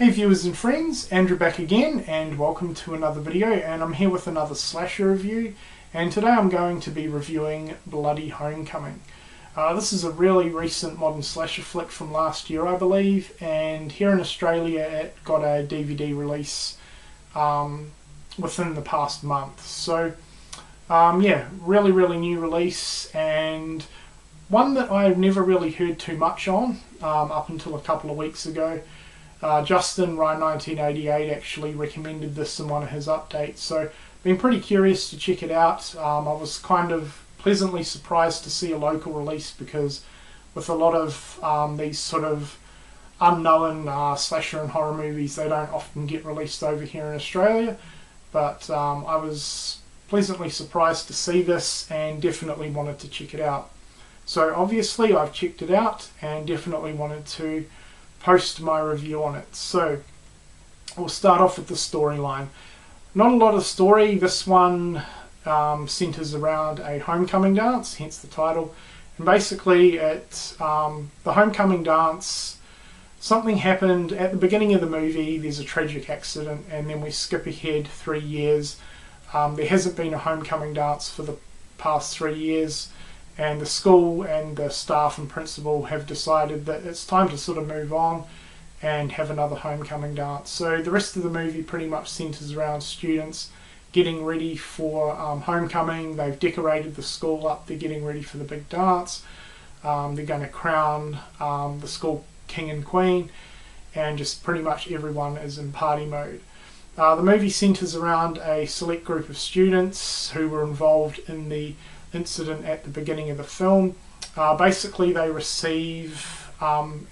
Hey viewers and friends, Andrew back again and welcome to another video, and I'm here with another slasher review, and today I'm going to be reviewing Bloody Homecoming. This is a really recent modern slasher flick from last year I believe, and here in Australia it got a DVD release within the past month. So yeah, really new release, and one that I've never really heard too much on up until a couple of weeks ago. Justin Ryan1988 actually recommended this in one of his updates, so been pretty curious to check it out. I was kind of pleasantly surprised to see a local release, because with a lot of these sort of unknown slasher and horror movies, they don't often get released over here in Australia, but I was pleasantly surprised to see this and definitely wanted to check it out. So obviously I've checked it out and definitely wanted to post my review on it. So we'll start off with the storyline. Not a lot of story. This one centers around a homecoming dance, hence the title. And basically at the homecoming dance, something happened at the beginning of the movie. There's a tragic accident, and then we skip ahead 3 years. There hasn't been a homecoming dance for the past 3 years, and the school and the staff and principal have decided that it's time to sort of move on and have another homecoming dance. So the rest of the movie pretty much centers around students getting ready for homecoming. They've decorated the school up, they're getting ready for the big dance. They're going to crown the school king and queen, and just pretty much everyone is in party mode. The movie centers around a select group of students who were involved in the incident at the beginning of the film. Basically they receive,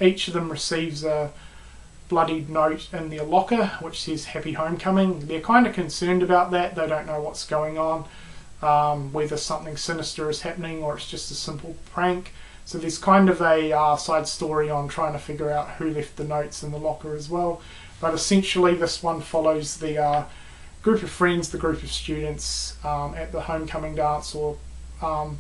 each of them receives a bloodied note in their locker which says Happy Homecoming. They're kind of concerned about that. They don't know what's going on, whether something sinister is happening or it's just a simple prank. So there's kind of a side story on trying to figure out who left the notes in the locker as well. But essentially this one follows the group of friends, the group of students at the homecoming dance, or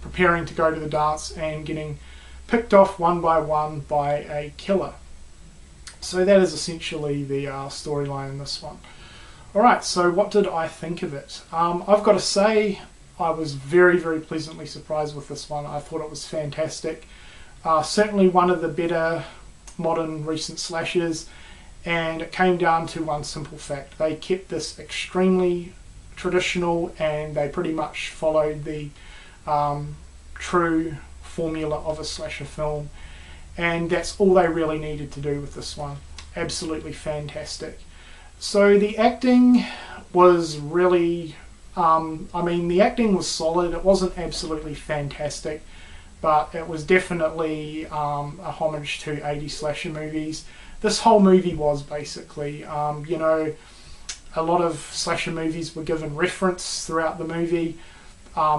preparing to go to the dance and getting picked off one by one by a killer. So that is essentially the storyline in this one. Alright, so what did I think of it? I've got to say I was very pleasantly surprised with this one. I thought it was fantastic. Certainly one of the better modern recent slashers, and it came down to one simple fact. They kept this extremely traditional, and they pretty much followed the true formula of a slasher film, and that's all they really needed to do with this one. Absolutely fantastic. So the acting was really, I mean, the acting was solid. It wasn't absolutely fantastic, but it was definitely a homage to 80s slasher movies. This whole movie was basically, you know, a lot of slasher movies were given reference throughout the movie,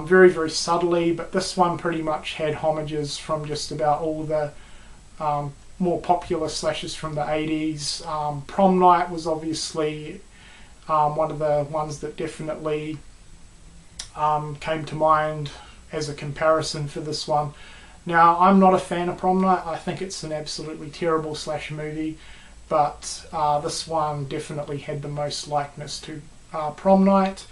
very subtly, but this one pretty much had homages from just about all the more popular slashers from the 80s. Prom Night was obviously one of the ones that definitely came to mind as a comparison for this one. Now, I'm not a fan of Prom Night. I think it's an absolutely terrible slasher movie, but this one definitely had the most likeness to Prom Night,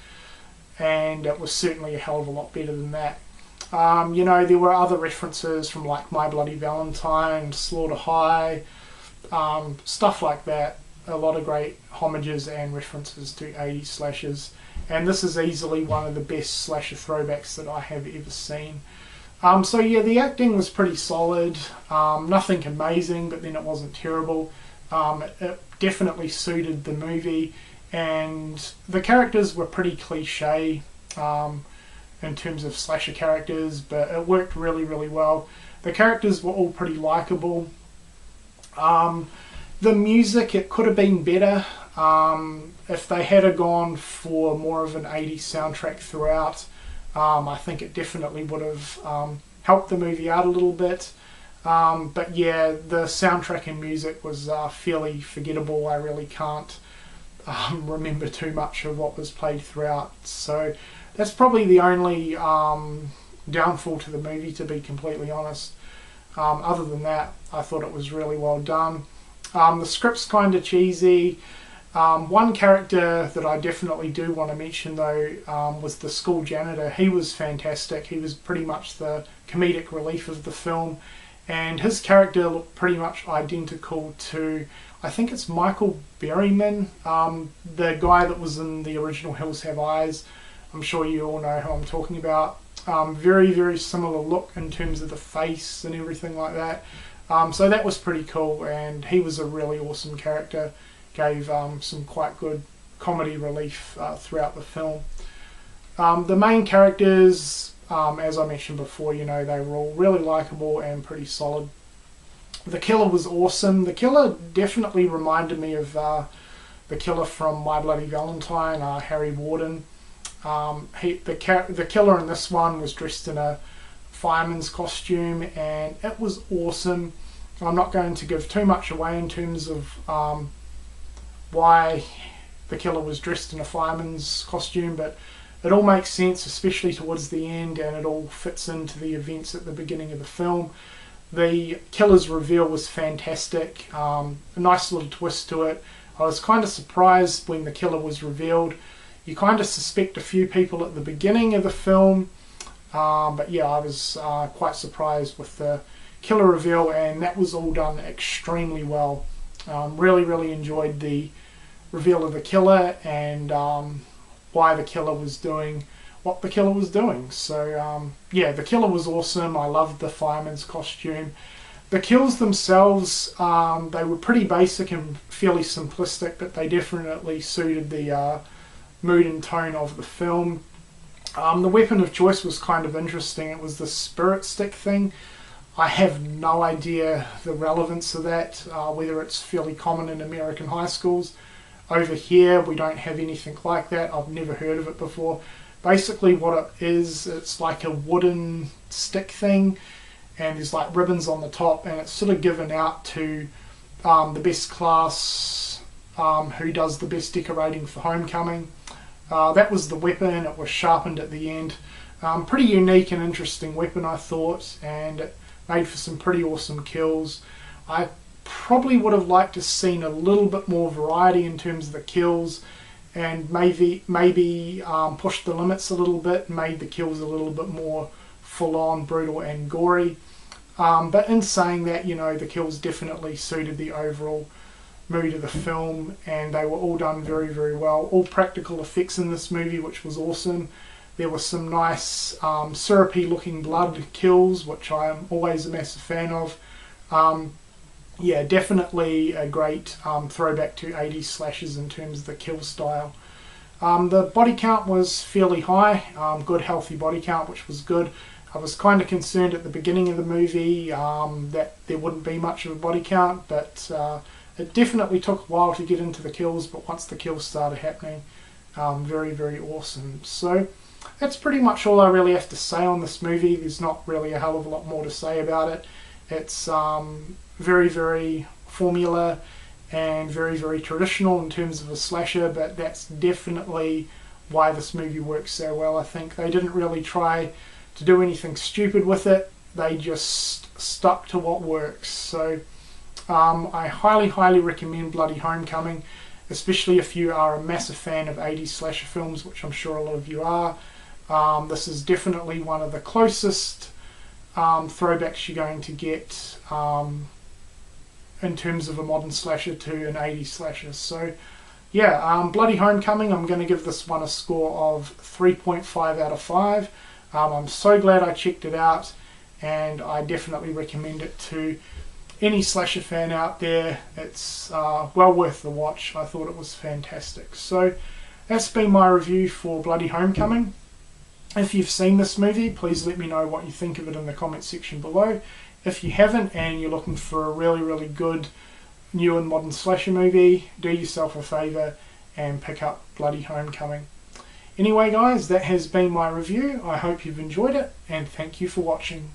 and it was certainly a hell of a lot better than that. You know, there were other references from like My Bloody Valentine, Slaughter High, stuff like that. A lot of great homages and references to 80s slashers, and this is easily one of the best slasher throwbacks that I have ever seen. So yeah, the acting was pretty solid. Nothing amazing, but then it wasn't terrible. It definitely suited the movie, and the characters were pretty cliche in terms of slasher characters, but it worked really well. The characters were all pretty likable. The music, it could have been better. If they had gone for more of an 80s soundtrack throughout, I think it definitely would have helped the movie out a little bit. But yeah, the soundtrack and music was fairly forgettable. I really can't remember too much of what was played throughout. So that's probably the only downfall to the movie, to be completely honest. Other than that, I thought it was really well done. The script's kind of cheesy. One character that I definitely do want to mention though was the school janitor. He was fantastic. He was pretty much the comedic relief of the film, and his character looked pretty much identical to, I think it's Michael Berryman, the guy that was in the original Hills Have Eyes. I'm sure you all know who I'm talking about. Very, very similar look in terms of the face and everything like that. So that was pretty cool, and he was a really awesome character. Gave some quite good comedy relief throughout the film. The main characters, as I mentioned before, you know, they were all really likable and pretty solid. The killer was awesome. The killer definitely reminded me of the killer from My Bloody Valentine, Harry Warden. The killer in this one was dressed in a fireman's costume, and it was awesome. I'm not going to give too much away in terms of why the killer was dressed in a fireman's costume, but it all makes sense, especially towards the end, and it all fits into the events at the beginning of the film. The killer's reveal was fantastic. A nice little twist to it. I was kind of surprised when the killer was revealed. You kind of suspect a few people at the beginning of the film, but yeah, I was quite surprised with the killer reveal, and that was all done extremely well. Really, really enjoyed the reveal of the killer and why the killer was doing what the killer was doing. So yeah, the killer was awesome. I loved the fireman's costume. The kills themselves, they were pretty basic and fairly simplistic, but they definitely suited the mood and tone of the film. The weapon of choice was kind of interesting. It was the spirit stick thing. I have no idea the relevance of that, whether it's fairly common in American high schools. Over here, we don't have anything like that. I've never heard of it before. Basically what it is, it's like a wooden stick thing, and there's like ribbons on the top, and it's sort of given out to the best class who does the best decorating for homecoming. That was the weapon. It was sharpened at the end. Pretty unique and interesting weapon, I thought, and it made for some pretty awesome kills. I probably would have liked to have seen a little bit more variety in terms of the kills, and maybe pushed the limits a little bit, made the kills a little bit more full-on, brutal and gory. But in saying that, you know, the kills definitely suited the overall mood of the film, and they were all done very, very well. All practical effects in this movie, which was awesome. There were some nice syrupy looking blood kills, which I am always a massive fan of. Yeah, definitely a great throwback to 80s slashers in terms of the kill style. The body count was fairly high, good healthy body count, which was good. I was kind of concerned at the beginning of the movie that there wouldn't be much of a body count, but it definitely took a while to get into the kills, but once the kills started happening, very, very awesome. So that's pretty much all I really have to say on this movie. There's not really a hell of a lot more to say about it. It's very, very formula and very, very traditional in terms of a slasher, but that's definitely why this movie works so well. I think they didn't really try to do anything stupid with it. They just stuck to what works. So I highly, highly recommend Bloody Homecoming, especially if you are a massive fan of 80s slasher films, which I'm sure a lot of you are. This is definitely one of the closest throwbacks you're going to get in terms of a modern slasher to an 80s slasher. So yeah, Bloody Homecoming, I'm going to give this one a score of 3.5 out of 5. I'm so glad I checked it out, and I definitely recommend it to any slasher fan out there. It's well worth the watch. I thought it was fantastic. So that's been my review for Bloody Homecoming. If you've seen this movie, please let me know what you think of it in the comment section below. If you haven't and you're looking for a really, really good new and modern slasher movie, do yourself a favour and pick up Bloody Homecoming. Anyway guys, that has been my review. I hope you've enjoyed it, and thank you for watching.